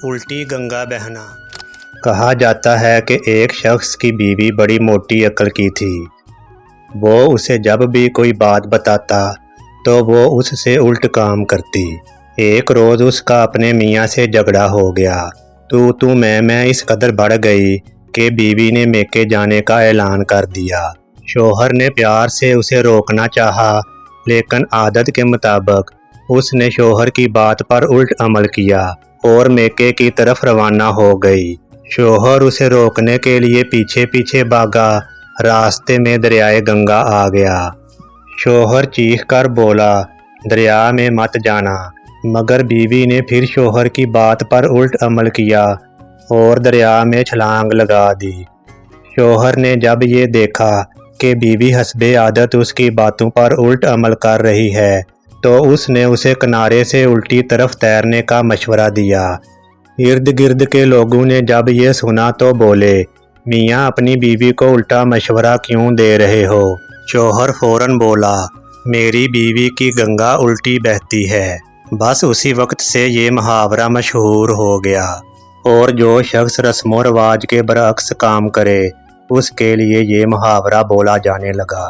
الٹی گنگا بہنا۔ کہا جاتا ہے کہ ایک شخص کی بیوی بڑی موٹی عقل کی تھی۔ وہ اسے جب بھی کوئی بات بتاتا تو وہ اس سے الٹ کام کرتی۔ ایک روز اس کا اپنے میاں سے جھگڑا ہو گیا۔ تو میں اس قدر بڑھ گئی کہ بیوی نے میکے جانے کا اعلان کر دیا۔ شوہر نے پیار سے اسے روکنا چاہا، لیکن عادت کے مطابق اس نے شوہر کی بات پر الٹ عمل کیا اور میکے کی طرف روانہ ہو گئی۔ شوہر اسے روکنے کے لیے پیچھے پیچھے بھاگا، راستے میں دریائے گنگا آ گیا۔ شوہر چیخ کر بولا، دریا میں مت جانا، مگر بیوی نے پھر شوہر کی بات پر الٹ عمل کیا اور دریا میں چھلانگ لگا دی۔ شوہر نے جب یہ دیکھا کہ بیوی حسب عادت اس کی باتوں پر الٹ عمل کر رہی ہے تو اس نے اسے کنارے سے الٹی طرف تیرنے کا مشورہ دیا۔ ارد گرد کے لوگوں نے جب یہ سنا تو بولے، میاں اپنی بیوی کو الٹا مشورہ کیوں دے رہے ہو؟ شوہر فوراً بولا، میری بیوی کی گنگا الٹی بہتی ہے۔ بس اسی وقت سے یہ محاورہ مشہور ہو گیا، اور جو شخص رسم و رواج کے برعکس کام کرے اس کے لیے یہ محاورہ بولا جانے لگا۔